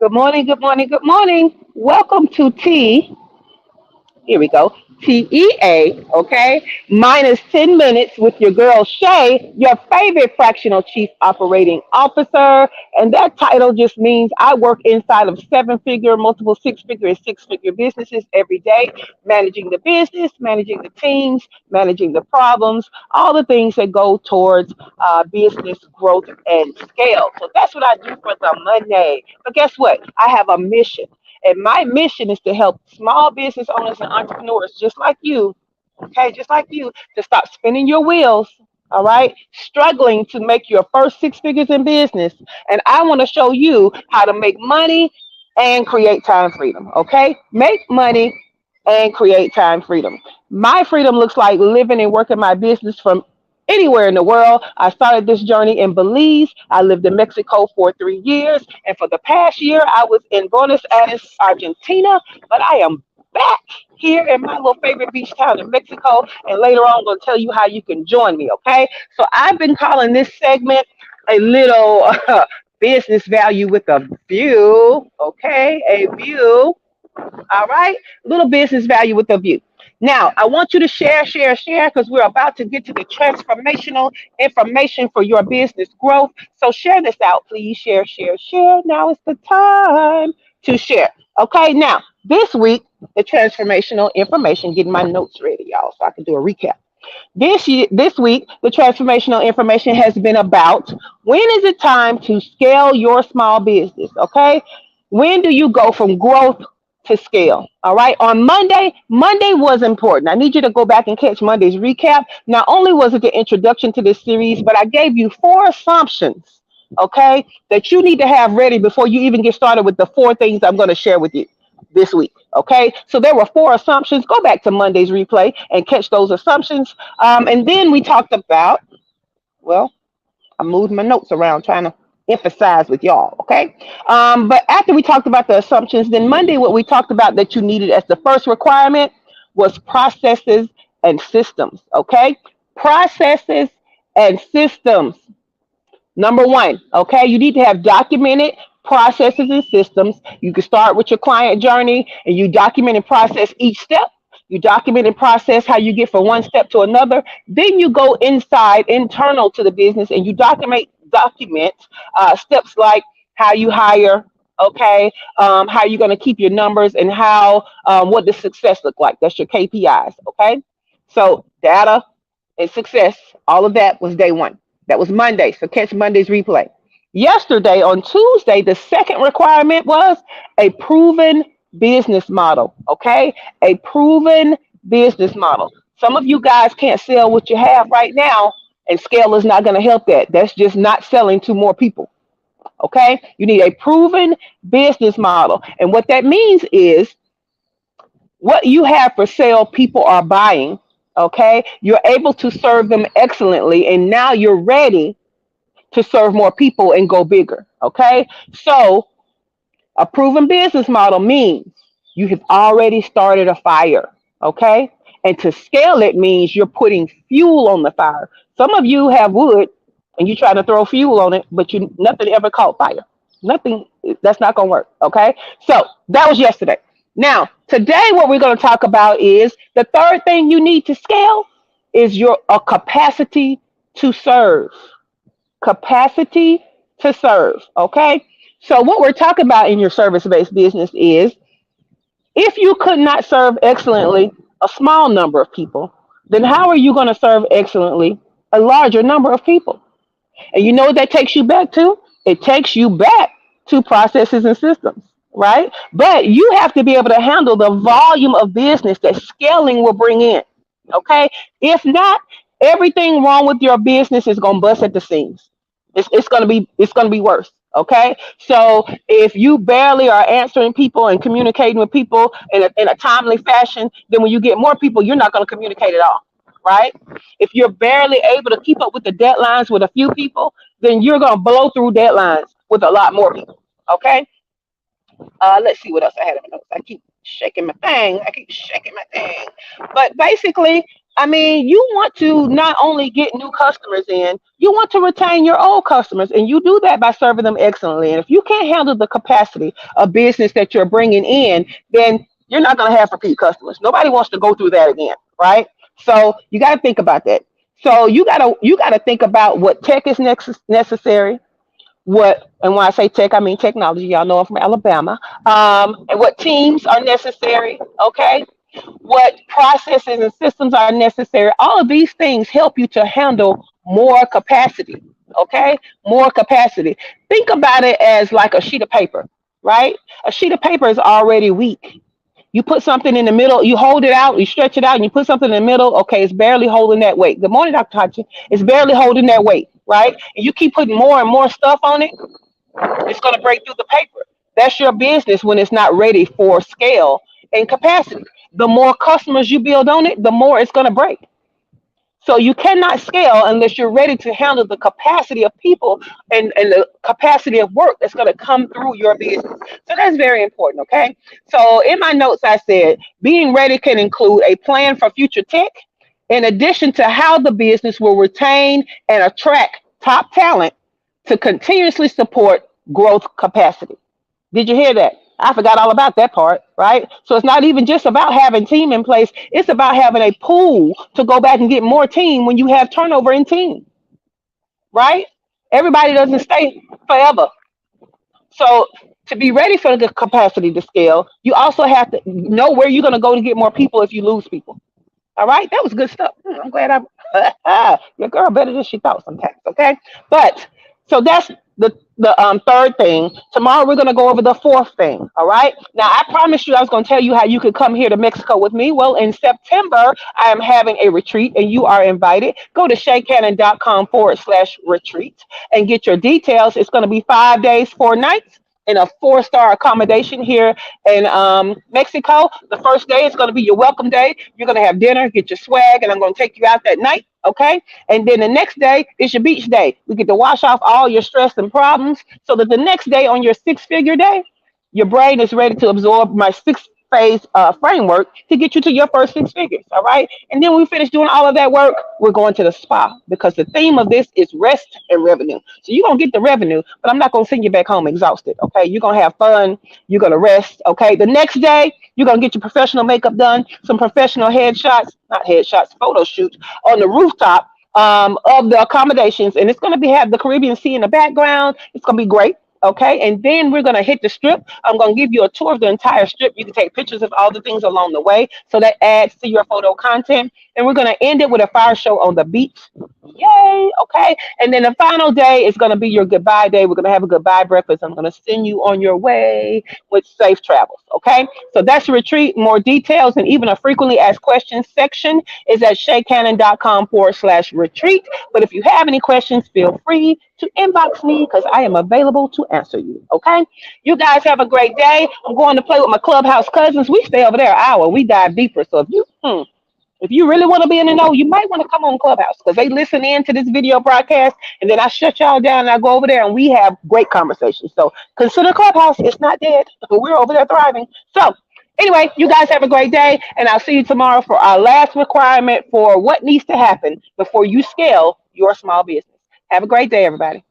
Good morning, good morning, good morning. Welcome to here we go. TEA, okay? Minus 10 minutes with your girl Shay, your favorite fractional chief operating officer. And that title just means I work inside of seven figure, multiple six-figure, and six-figure businesses every day, managing the business, managing the teams, managing the problems, all the things that go towards business growth and scale. So that's what I do for the Monday. But guess what? I have a mission. And my mission is to help small business owners and entrepreneurs just like you, okay, just like you, to stop spinning your wheels, all right, struggling to make your first six figures in business. And I want to show you how to make money and create time freedom, okay? Make money and create time freedom. My freedom looks like living and working my business from anywhere in the world. I started this journey in Belize. I lived in Mexico for 3 years. And for the past year, I was in Buenos Aires, Argentina. But I am back here in my little favorite beach town in Mexico. And later on, I'm going to tell you how you can join me, okay? So I've been calling this segment a little business value with a view, okay? A view. All right, little business value with a view. Now, I want you to share, because we're about to get to the transformational information for your business growth. So share this out, please. Share. Now is the time to share. Okay, now this week, the transformational information, getting my notes ready, y'all, so I can do a recap. This week, the transformational information has been about when is it time to scale your small business? Okay, when do you go from growth to scale? All right. On Monday was important. I need you to go back and catch Monday's recap. Not only was it the introduction to this series, but I gave you four assumptions, okay, that you need to have ready before you even get started with the four things I'm going to share with you this week. Okay, so there were four assumptions. Go back to Monday's replay and catch those assumptions. And then we talked about, well, I moved my notes around trying to emphasize with y'all. Okay, but after we talked about the assumptions, then Monday, what we talked about that you needed as the first requirement was processes and systems. Okay, processes and systems. Number one, okay, you need to have documented processes and systems. You can start with your client journey and you document and process each step. You document and process how you get from one step to another. Then you go inside, internal to the business, and you document steps like how you hire, okay, how you're going to keep your numbers, and how what does success look like. That's your KPIs, okay. So data and success, all of that was day one. That was Monday. So catch Monday's replay. Yesterday, on Tuesday, the second requirement was a proven business model. Okay? A proven business model. Some of you guys can't sell what you have right now, and scale is not going to help that. That's just not selling to more people. Okay? You need a proven business model. And what that means is what you have for sale, people are buying. Okay, you're able to serve them excellently, and now you're ready to serve more people and go bigger. Okay, so a proven business model means you have already started a fire. Okay, and to scale it means you're putting fuel on the fire. Some of you have wood and you're trying to throw fuel on it, but you nothing ever caught fire. Nothing. That's not gonna work. Okay, so that was yesterday. Now, today, what we're going to talk about is the third thing you need to scale is your a capacity to serve. Capacity to serve. Okay. So, what we're talking about in your service based business is if you could not serve excellently a small number of people, then how are you going to serve excellently a larger number of people? And you know what that takes you back to? It takes you back to processes and systems, right? But you have to be able to handle the volume of business that scaling will bring in. Okay. If not, everything wrong with your business is gonna bust at the seams. It's gonna be worse. Okay. So if you barely are answering people and communicating with people in a timely fashion, then when you get more people, you're not gonna communicate at all. Right? If you're barely able to keep up with the deadlines with a few people, then you're gonna blow through deadlines with a lot more people. Okay. Let's see what else I had in my notes. I keep shaking my thing. But basically, I mean, you want to not only get new customers in, you want to retain your old customers, and you do that by serving them excellently. And if you can't handle the capacity of business that you're bringing in, then you're not going to have repeat customers. Nobody wants to go through that again, right? So you got to think about that. So you gotta think about what tech is necessary. What, and when I say tech, I mean technology. Y'all know I'm from Alabama. And what teams are necessary. Okay, what processes and systems are necessary. All of these things help you to handle more capacity. Okay, more capacity. Think about it as like a sheet of paper, right? A sheet of paper is already weak. You put something in the middle, you hold it out, you stretch it out, and you put something in the middle. Okay, it's barely holding that weight. Good morning, Dr. Hodgson. It's barely holding that weight, right? And you keep putting more and more stuff on it, it's going to break through the paper. That's your business when it's not ready for scale and capacity. The more customers you build on it, the more it's going to break. So you cannot scale unless you're ready to handle the capacity of people and the capacity of work that's going to come through your business. So that's very important, okay? So in my notes, I said being ready can include a plan for future tech, in addition to how the business will retain and attract top talent to continuously support growth capacity. Did you hear that? I forgot all about that part, right? So it's not even just about having team in place. It's about having a pool to go back and get more team when you have turnover in team, right? Everybody doesn't stay forever. So to be ready for the capacity to scale, you also have to know where you're going to go to get more people if you lose people. All right, that was good stuff. I'm glad I your girl better than she thought sometimes. Okay, but so that's the third thing. Tomorrow we're gonna go over the fourth thing. All right. Now I promised you I was gonna tell you how you could come here to Mexico with me. Well, in September I am having a retreat, and you are invited. Go to shaycannon.com/retreat and get your details. It's gonna be 5 days, 4 nights in a four-star accommodation here in Mexico. The first day is going to be your welcome day. You're going to have dinner, get your swag, and I'm going to take you out that night. Okay. And then the next day is your beach day. We get to wash off all your stress and problems so that the next day on your six-figure day, your brain is ready to absorb my six-phase framework to get you to your first six figures. All right. And then when we finish doing all of that work, we're going to the spa because the theme of this is rest and revenue. So you're going to get the revenue, but I'm not going to send you back home exhausted. Okay. You're going to have fun. You're going to rest. Okay. The next day, you're going to get your professional makeup done, some professional headshots, not headshots, photo shoots on the rooftop of the accommodations. And it's going to be have the Caribbean Sea in the background. It's going to be great. Okay, and then we're gonna hit the strip. I'm gonna give you a tour of the entire strip. You can take pictures of all the things along the way, so that adds to your photo content. And we're gonna end it with a fire show on the beach. Yay! Okay, and then the final day is gonna be your goodbye day. We're gonna have a goodbye breakfast. I'm gonna send you on your way with safe travels. Okay, so that's the retreat. More details and even a frequently asked questions section is at shaycannon.com/retreat. But if you have any questions, feel free to inbox me because I am available to answer you. Okay. You guys have a great day. I'm going to play with my clubhouse cousins. We stay over there an hour. We dive deeper. So if you really want to be in the know, you might want to come on Clubhouse because they listen in to this video broadcast, and then I shut y'all down and I go over there and we have great conversations. So consider Clubhouse. It's not dead. We're over there thriving. So anyway, you guys have a great day, and I'll see you tomorrow for our last requirement for what needs to happen before you scale your small business. Have a great day, everybody.